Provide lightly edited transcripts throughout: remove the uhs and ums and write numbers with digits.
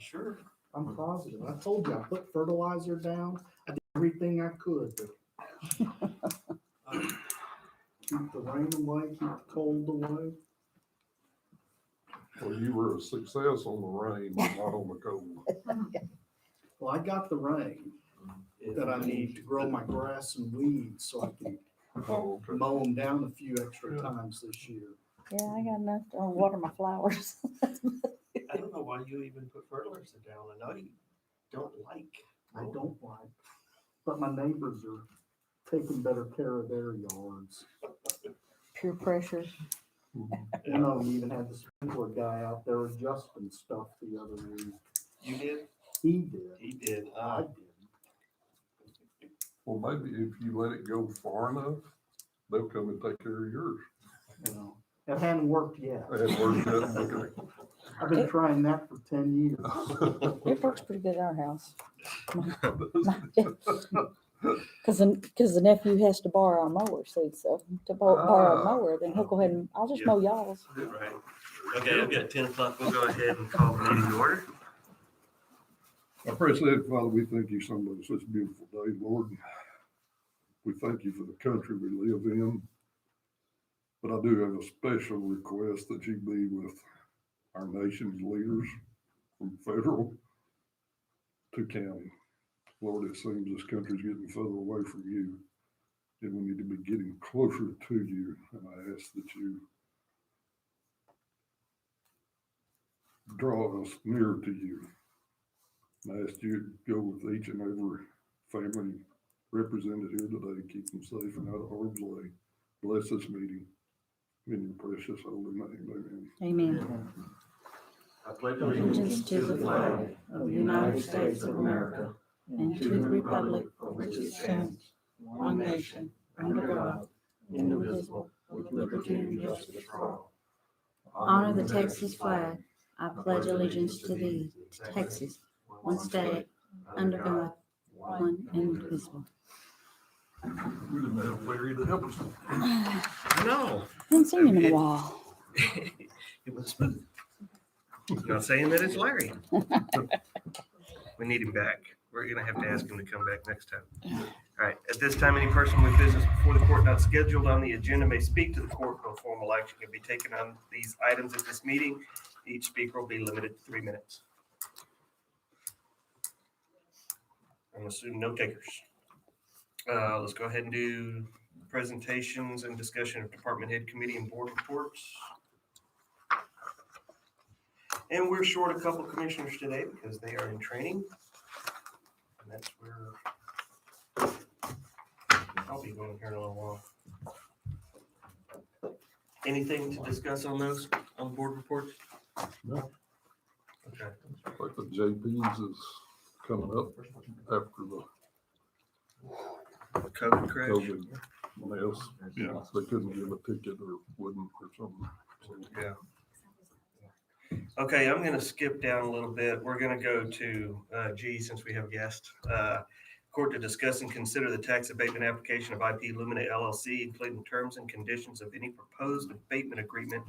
Sure. I'm positive. I told you, I put fertilizer down. I did everything I could to keep the rain away, keep the cold away. Well, you were a success on the rain, but not on the cold. Well, I got the rain that I need to grow my grass and weeds so I can Oh, okay. mow them down a few extra times this year. Yeah, I got enough to water my flowers. I don't know why you even put fertilizer down. I know you don't like. I don't like, but my neighbors are taking better care of their yards. Peer pressure. You know, we even had the sprinkler guy out there adjusting stuff the other week. You did? He did. He did. I did. Well, maybe if you let it go far enough, they'll come and take care of yours. You know, it hadn't worked yet. That worked out. Okay. I've been trying that for 10 years. It works pretty good at our house. Because the nephew has to borrow our mower, see, so to borrow a mower, then he'll go ahead and, I'll just mow y'all's. Right. Okay, I've got 10 o'clock. We'll go ahead and call the meeting to order. Our President, Father, we thank you so much for this beautiful day, Lord. We thank you for the country we live in. But I do have a special request that you be with our nation's leaders from federal to county. Lord, it seems this country's getting further away from you, and we need to be getting closer to you. And I ask that you draw us nearer to you. I ask you to go with each and every family represented here today. Keep them safe and out of harm's way. Bless this meeting. In your precious holy name, amen. Amen. I pledge Allegiance to the flag of the United States of America and to the republic for which it stands, one nation, under God, indivisible, with liberty and justice for all. Honor the Texas flag. I pledge allegiance to thee, to Texas, one state, under God, one indivisible. We didn't have Larry to help us. No. Haven't seen him in a while. It was smooth. Not saying that it's Larry. We need him back. We're gonna have to ask him to come back next time. All right, at this time, any person with business before the court not scheduled on the agenda may speak to the court. No formal action can be taken on these items at this meeting. Each speaker will be limited to 3 minutes. I'm assuming no takers. Let's go ahead and do presentations and discussion of department head, committee, and board reports. And we're short a couple commissioners today because they are in training. And that's where I'll be going here in a little while. Anything to discuss on those, on board reports? No. Okay. Like the JP's is coming up after the COVID crash. COVID mess. Yeah, they couldn't give a ticket or wouldn't or something. So, Yeah. Okay, I'm gonna skip down a little bit. We're gonna go to G since we have a guest. Court to discuss and consider the tax abatement application of IP Lumina LLC, including terms and conditions of any proposed abatement agreement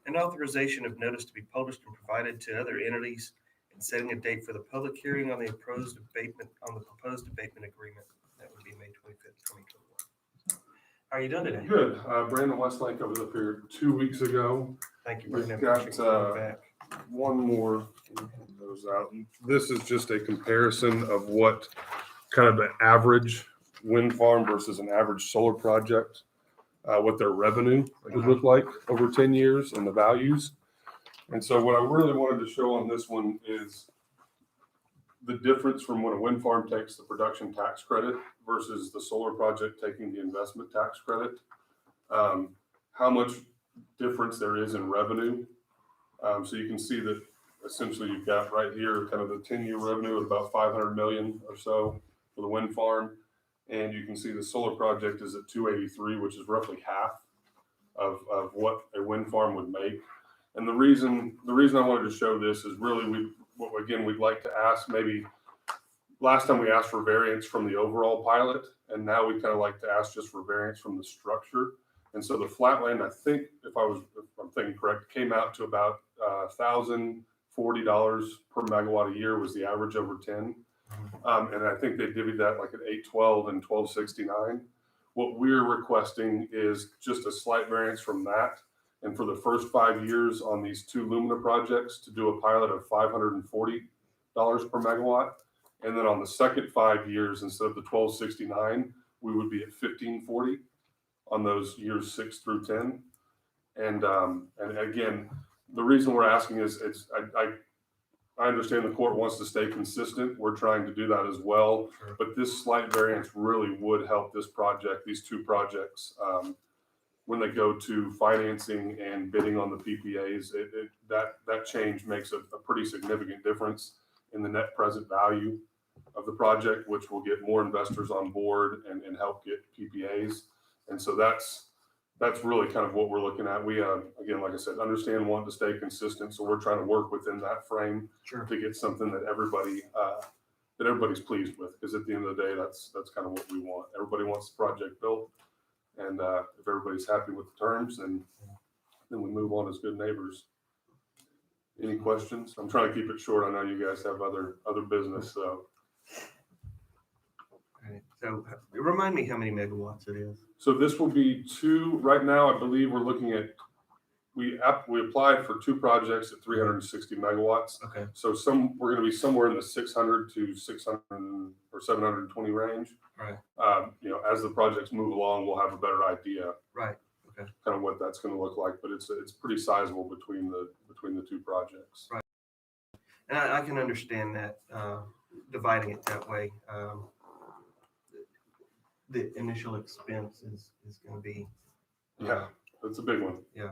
and authorization of notice to be published and provided to other entities, and setting a date for the public hearing on the proposed abatement agreement. That would be May 25th, 2021. How are you doing today? Good. Brandon Westlake, I was up here 2 weeks ago. Thank you, We've Brandon. got, Appreciate you coming back. One more goes out. This is just a comparison of what kind of the average wind farm versus an average solar project, what their revenue would look like over 10 years and the values. And so what I really wanted to show on this one is the difference from when a wind farm takes the production tax credit versus the solar project taking the investment tax credit. How much difference there is in revenue. So you can see that essentially you've got right here kind of the 10-year revenue at about 500 million or so for the wind farm. And you can see the solar project is at 283, which is roughly half of what a wind farm would make. And the reason I wanted to show this is really we'd like to ask, maybe last time we asked for variance from the overall pilot, and now we kind of like to ask just for variance from the structure. And so the flatland, I think, if I'm thinking correct, came out to about $1,400 $40 per megawatt a year was the average over 10. And I think they divvied that like at 812 and 1269. What we're requesting is just a slight variance from that. And for the first 5 years on these two Lumina projects to do a pilot of $540 per megawatt. And then on the second 5 years, instead of the 1269, we would be at 1540 on those years 6 through 10. And again, the reason we're asking is I understand the court wants to stay consistent. We're trying to do that as well. Sure. But this slight variance really would help this project, these two projects, when they go to financing and bidding on the PPAs. That change makes a pretty significant difference in the net present value of the project, which will get more investors on board and help get PPAs. And so that's really kind of what we're looking at. We, again, like I said, understand wanting to stay consistent. So we're trying to work within that frame Sure. to get something that everybody's pleased with. Because at the end of the day, that's kind of what we want. Everybody wants the project built. And if everybody's happy with the terms, then we move on as good neighbors. Any questions? I'm trying to keep it short. I know you guys have other business, so. All right. So remind me how many megawatts it is. So this will be two, right now, I believe we're looking at, we applied for two projects at 360 megawatts. Okay. So we're going to be somewhere in the 600 to 600 or 720 range. Right. As the projects move along, we'll have a better idea. Right. Okay. Kind of what that's going to look like, but it's pretty sizable between the two projects. Right. And I can understand that, dividing it that way. The initial expense is going to be. Yeah, that's a big one. Yeah.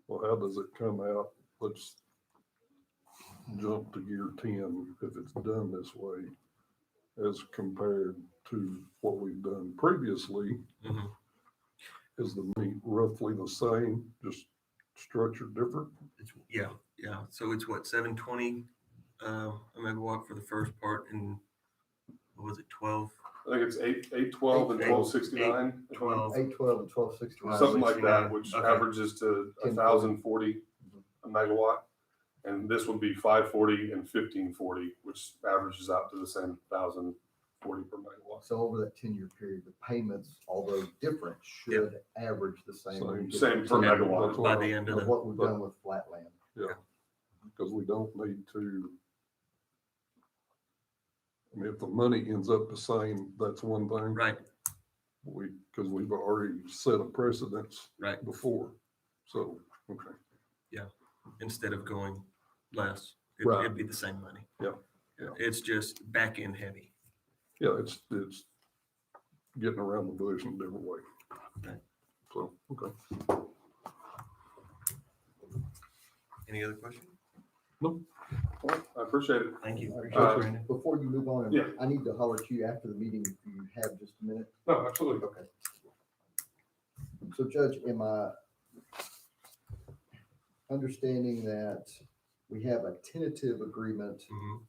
Well, how does it come out? Let's jump to gear 10 if it's done this way as compared to what we've done previously. Mhm. Is the meat roughly the same, just structured different? Yeah. So it's what, 720 a megawatt for the first part, and what was it, 12? I think it's 812 and 1269. 12. 812 and 1269. Something like that, 69. which Okay. averages to 1,040 a megawatt. And this would be 540 and 1540, which averages out to the same 1,040 per megawatt. So over that 10-year period, the payments, although different, should average the same. when you get Same to per 10 years megawatt. By the end of of the. what we've done with Flatland. Because we don't need to. I mean, if the money ends up the same, that's one thing. Right. Because we've already set a precedence Right. before. So, okay. Instead of going less, Right. it'd be the same money. Yeah. It's just back end heavy. Yeah, it's getting around the bush in a different way. Okay. So, okay. Any other questions? Well, I appreciate it. Thank you. All right, Appreciate it, Judge, Brandon. before you move on, Yeah. I need to holler at you after the meeting if you have just a minute. No, absolutely. Okay. So Judge, am I understanding that we have a tentative agreement, Mhm.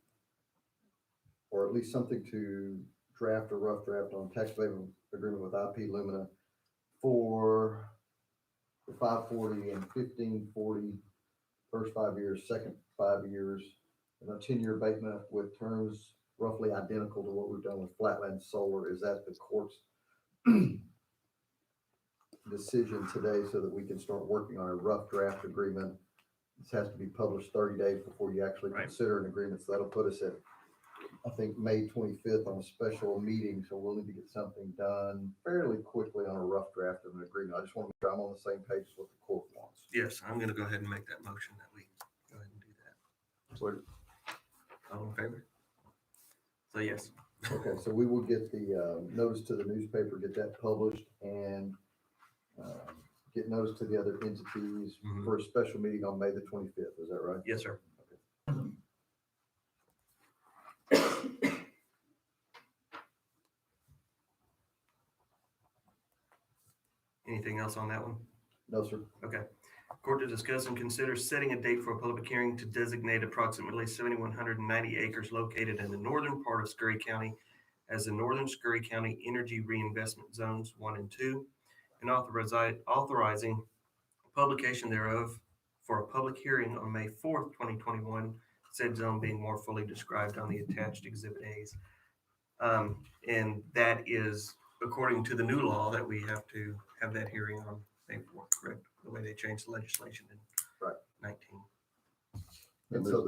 or at least something to draft a rough draft on tax abatement agreement with IP Lumina for the 540 and 1540 first 5 years, second 5 years, and a 10-year abatement with terms roughly identical to what we've done with Flatland Solar? Is that the court's decision today so that we can start working on a rough draft agreement? This has to be published 30 days before you actually Right. consider an agreement. So that'll put us at, I think, May 25th on a special meeting. So we'll need to get something done fairly quickly on a rough draft of an agreement. I just want to make sure I'm on the same page as what the court wants. Yes, I'm going to go ahead and make that motion that we go ahead and do that. So, All in favor? So yes. Okay, so we will get the notice to the newspaper, get that published, and get notice to the other entities Mhm. for a special meeting on May the 25th. Is that right? Yes, sir. Anything else on that one? No, sir. Okay. Court to discuss and consider setting a date for a public hearing to designate approximately 7,190 acres located in the northern part of Scurry County as the Northern Scurry County Energy Reinvestment Zones 1 and 2, and authorizing publication thereof for a public hearing on May 4th, 2021, said zone being more fully described on the attached Exhibit A's. And that is according to the new law that we have to have that hearing on May 4th, correct? The way they changed the legislation in Right. 19. And so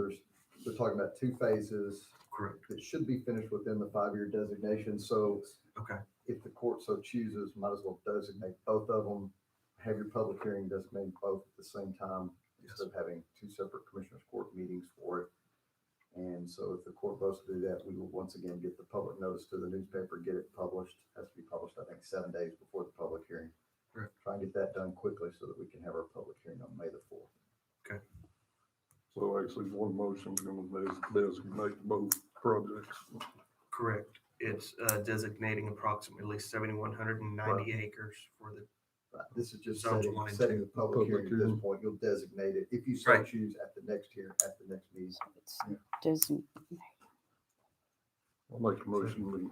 they're talking about two phases Correct. that should be finished within the 5-year designation. So Okay. if the court so chooses, might as well designate both of them, have your public hearing designate both at the same time, instead of having two separate commissioners court meetings for it. And so if the court votes to do that, we will once again get the public notice to the newspaper, get it published. Has to be published, I think, 7 days before the public hearing. Correct. Try and get that done quickly so that we can have our public hearing on May the 4th. So actually, one motion's gonna designate both projects. Correct. It's designating approximately 7,190 acres for the, Right. This is just Zones setting, one and setting the public Public hearing at hearing. this point. You'll designate it if you so Right. choose at the next meeting. Doesn't, I'll make a motion.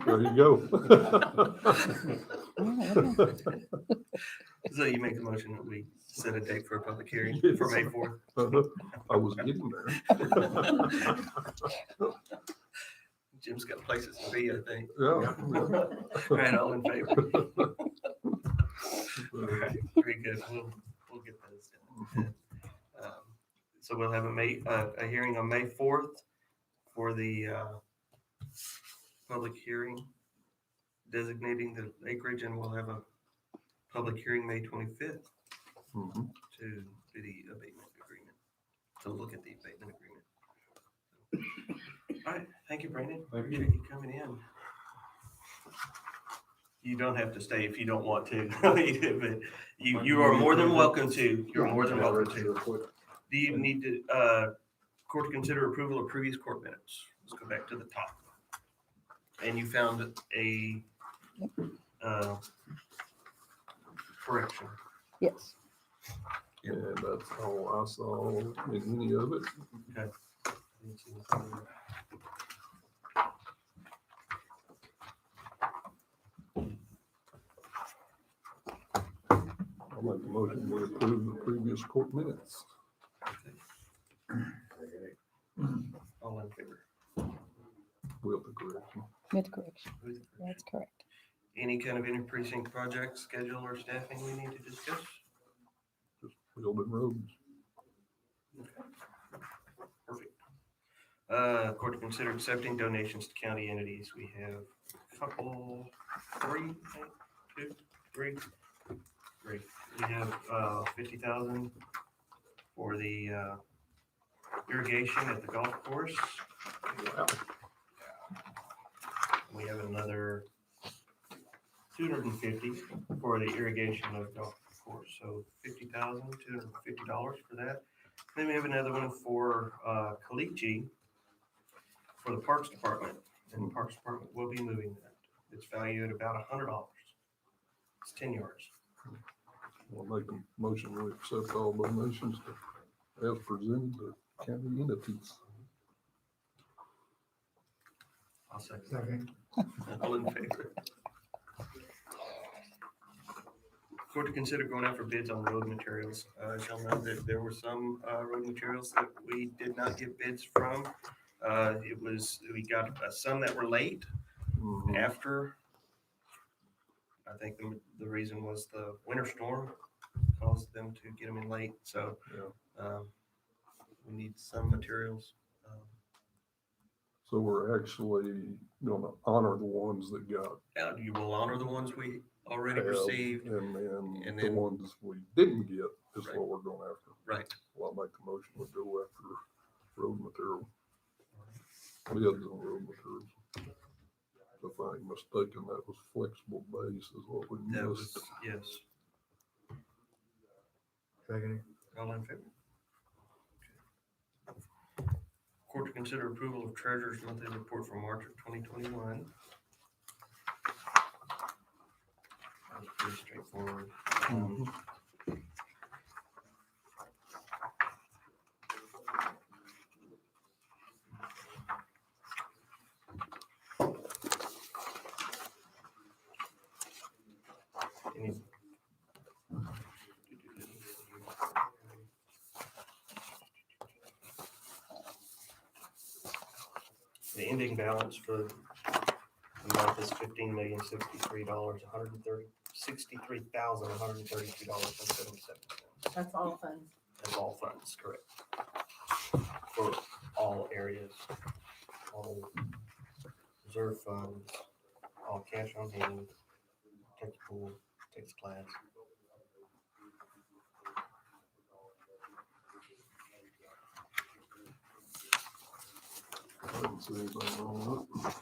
There you go. so you make the motion that we set a date for a public hearing for May 4th. I was getting there. Jim's got places to be, I think. Yeah. All right, all in favor? All right, very good. We'll get those done. So we'll have a hearing on May 4th for the public hearing designating the acreage, and we'll have a public hearing May 25th Mhm. to do the abatement agreement, to look at the abatement agreement. All right, thank you, Brandon. Appreciate you coming in. You don't have to stay if you don't want to, but you are more than welcome to. You're more than welcome to. Real quick. Do you need to, court to consider approval of previous court minutes? Let's go back to the top. And you found a, correction. yes. And that's all I saw in any of it. I'll make a motion to approve the previous court minutes. All in favor? With the correction. With correction. That's correct. Any kind of inter-precinct project schedule or staffing we need to discuss? Just building roads. Perfect. Court to consider accepting donations to county entities. We have a couple, three. We have 50,000 for the irrigation at the golf course. We have another 250 for the irrigation of the golf course. So $50,250 for that. Then we have another one for Caliche for the Parks Department, and the Parks Department will be moving that. It's valued at about $100. It's 10 yards. I'll make a motion to accept all donations as presented to county entities. I'll second. All in favor? Court to consider going out for bids on road materials. As y'all know, that there were some road materials that we did not get bids from. We got some that were late Mhm. after. I think the reason was the winter storm caused them to get them in late, so we need some materials. So we're actually gonna honor the ones that got. You will honor the ones we already have, received. And and then the then- ones we didn't get is Right. what we're going after. Right. Well, I'll make the motion to go after road material. Bids on road materials. If I ain't mistaken, that was flexible base is what we That missed. was, yes. Second. All in favor? Court to consider approval of treasurer's monthly report for March of 2021. That was pretty straightforward. Any The ending balance for the month is $15,063,132.77. That's all funds. That's all funds, correct. For all areas, all reserve funds, all cash on hand, Texas pool, Texas class. I didn't see anything wrong with it.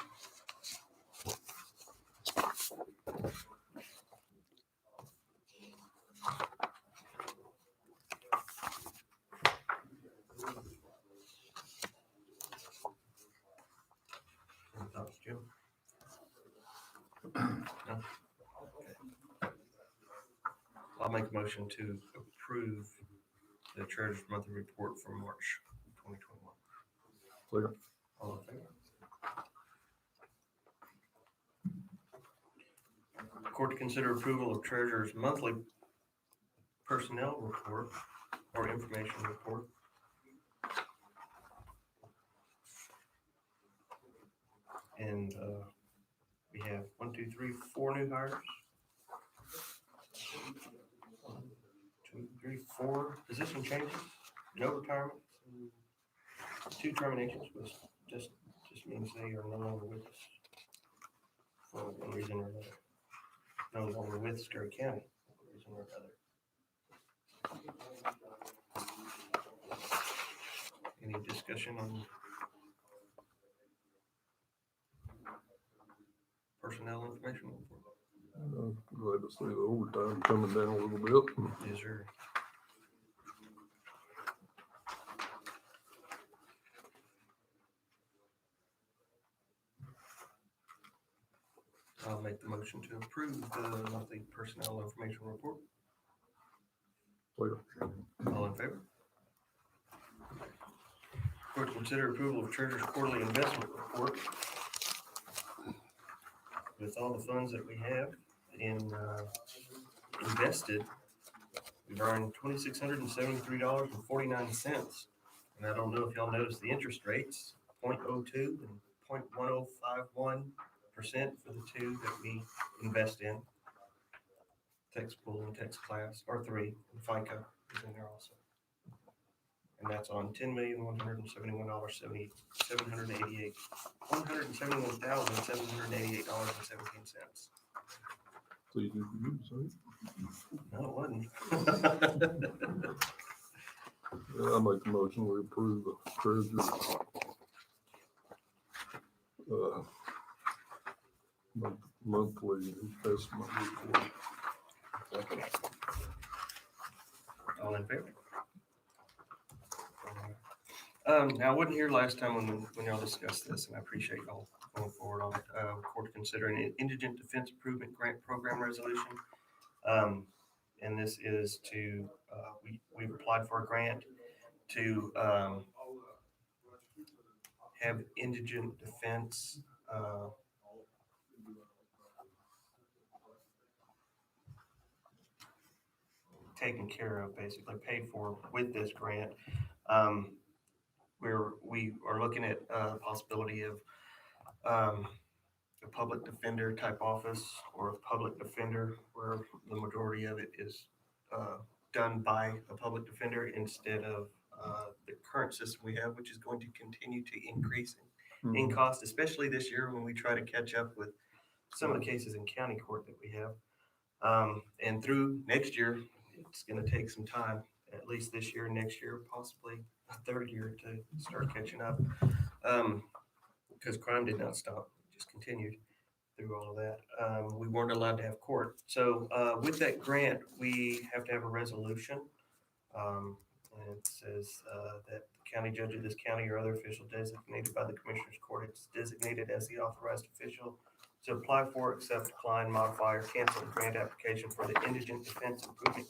Any thoughts, Jim? No? Okay. I'll make a motion to approve the treasurer's monthly report for March 2021. Second. All in favor? Court to consider approval of treasurer's monthly personnel report or information report. And we have 4 new hires. 1, 2, 3, 4 position changes, no retirements, 2 terminations, which just means they are no longer with us for one reason or another. No longer with Scurry County for one reason or another. Any discussion on personnel information report? Glad to see the overtime coming down a little bit. Yes, sir. I'll make the motion to approve the monthly personnel information report. Second. All in favor? Court to consider approval of treasurer's quarterly investment report. With all the funds that we have invested, we've earned $2,673.49. And I don't know if y'all noticed the interest rates, 0.02 and 0.1051% for the 2 that we invest in. Texas pool and Texas class, or 3, and FICA is in there also. And that's on $10,171,788, $171,788.17. So you do for you, so. No, it wasn't. Yeah, I make the motion, we approve the treasurer's monthly investment report. All in favor? Now, I wasn't here last time when y'all discussed this, and I appreciate y'all going forward on it. Court considering an indigent defense improvement grant program resolution. And this is to, we've applied for a grant to have indigent defense taken care of, basically paid for with this grant. We are looking at a possibility of a public defender type office, or a public defender where the majority of it is done by a public defender instead of the current system we have, which is going to continue to increase in cost, especially this year when we try to catch up with some of the cases in county court that we have. And through next year, it's going to take some time, at least this year, next year, possibly a third year to start catching up. Because crime did not stop, it just continued through all of that. We weren't allowed to have court. So with that grant, we have to have a resolution. And it says that the county judge of this county or other official designated by the Commissioner's Court is designated as the authorized official to apply for, accept, decline, modify, or cancel the grant application for the Indigent Defense Improvement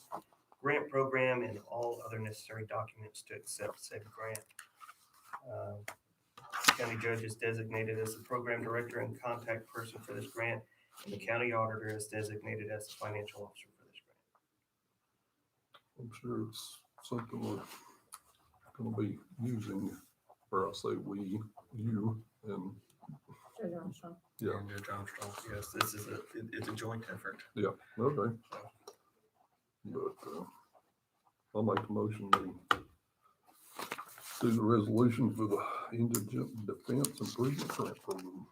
Grant Program and all other necessary documents to accept said grant. County judge is designated as the program director and contact person for this grant, and the county auditor is designated as the financial officer for this grant. I'm sure it's something we're gonna be using, or I'll say we, you, And, Judge Armstrong. yeah, And Judge Armstrong, yes, this is it's a joint effort. yeah, okay. But, I'll make the motion to do the resolution for the indigent defense improvement grant program.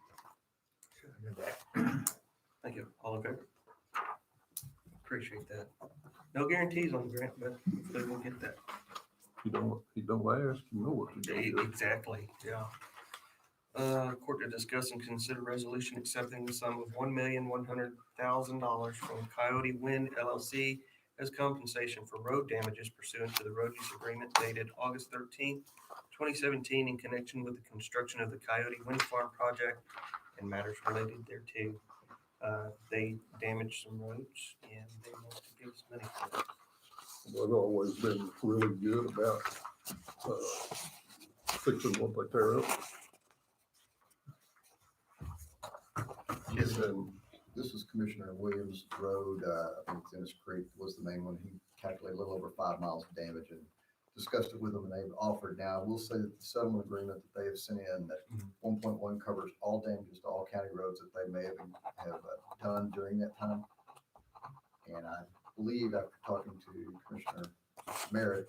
Thank you. All in favor? Appreciate that. No guarantees on the grant, but hopefully we'll get that. You don't ask, you know what you're gonna get. Exactly, yeah. Court to discuss and consider resolution accepting the sum of $1,100,000 from Coyote Wind LLC as compensation for road damages pursuant to the road use agreement dated August 13th, 2017 in connection with the construction of the Coyote Wind Farm project and matters related thereto. They damaged some roads and they want to give us money for it. They've always been really good about, fixing what they tear up. Yes, And This is Commissioner Williams Road, I think Dennis Creek was the main one. He calculated a little over 5 miles of damage and discussed it with them, and they've offered. Now, we'll say that the settlement agreement that they have sent in, that 1.1 covers all damages to all county roads that they may have done during that time. And I believe after talking to Commissioner Merritt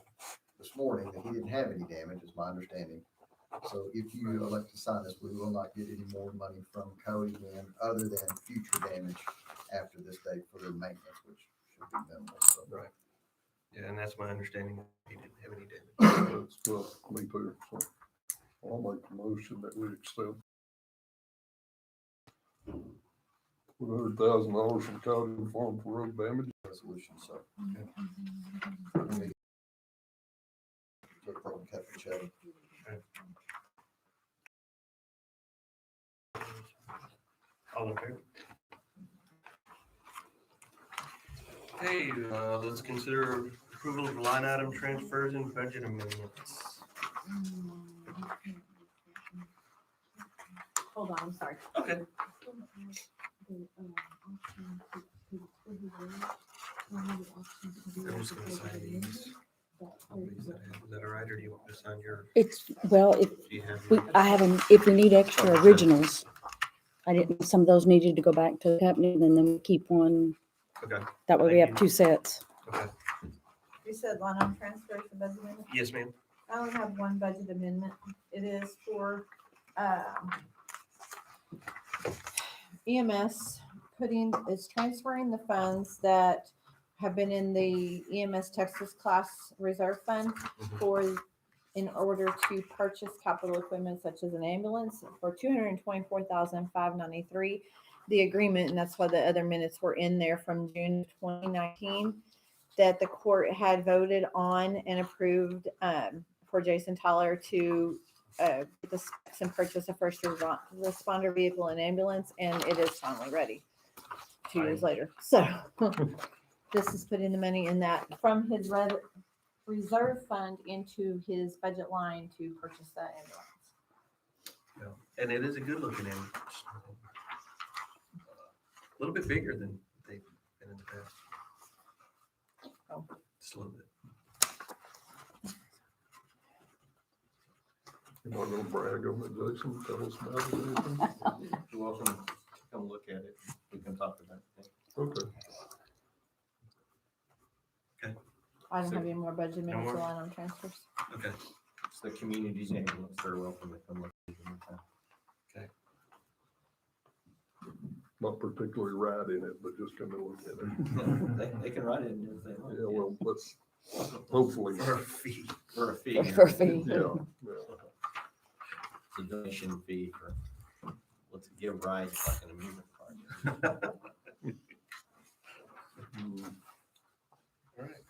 this morning, that he didn't have any damage, is my understanding. So if you elect to sign this, we will not get any more money from Coyote Wind other than future damage after this date for their maintenance, which should be minimal. So, right. Yeah, and that's my understanding. He didn't have any damage. that's, me too, so I'll make the motion that we accept $100,000 from Coyote Farm for road damage. resolution, so. Look from Captain Chevy. All in favor? Okay, let's consider approval of line item transfers and budget amendments. Hold on, I'm sorry. Okay. I'm just gonna sign these. Is that all right, or do you want to sign your, It's, well, if do you have? we, yours? I haven't, if we need extra originals, I didn't, some of those needed to go back to the company, and then we keep one. Okay, That way we Thank have you. 2 sets. okay. You said line item transfers for budget amendment? Yes, ma'am. I only have one budget amendment. It is for, EMS is transferring the funds that have been in the EMS Texas Class Reserve Fund in order to purchase capital equipment such as an ambulance for $224,593. The agreement, and that's why the other minutes were in there from June 2019, that the court had voted on and approved for Jason Tyler to get the specs and purchase a first responder vehicle and ambulance, and it is finally ready 2 years later. So this is putting the money in that from his reserve fund into his budget line to purchase that ambulance. Yeah. And it is a good looking ambulance. A little bit bigger than they've been in the past. Oh. Just a little bit. You're not gonna brag on it, Jason, tell us about it, anything? You're welcome to come look at it. We can talk about it. Okay. I don't have any more budget No amendments or more? line item transfers. Okay. It's the community's ambulance. They're welcome to come look at it anytime. Not particularly right in it, but just come and look at it. They can write it in if they want. Yeah, well, let's, hopefully, For a fee. For a fee. For a fee. yeah, yeah. It's a donation fee for, let's give rides like an amusement park. Mm. All right.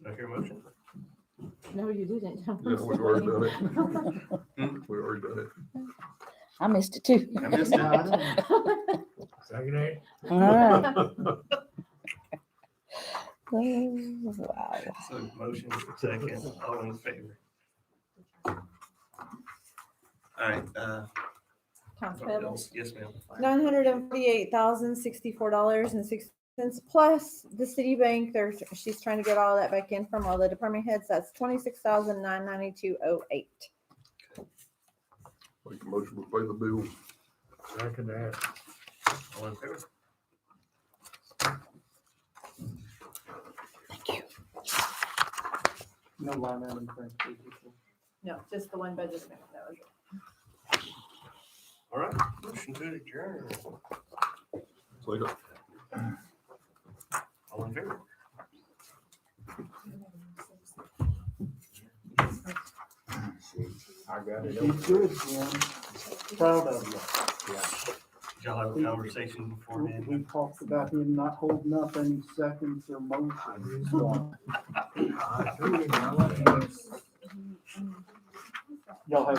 Do I hear a motion? No, you didn't. Yeah, we've already done it. We already done it. I missed it too. I missed it. Second. All right. Oh, wow. So motion second, all in favor. All right, Accounts payable. yes, ma'am. $948,064.06 plus the Citibank. She's trying to get all that back in from all the department heads. That's $26,992.08. Make a motion to pay the bills. Second that. All in favor? No line item transfers. No, just the one budget amendment, that was it. All right, motion to adjourn. Second. All in favor? I got it. He's good, Jim. Proud of you. Did y'all have a conversation beforehand? We talked about him not holding up any seconds or motions. So y'all have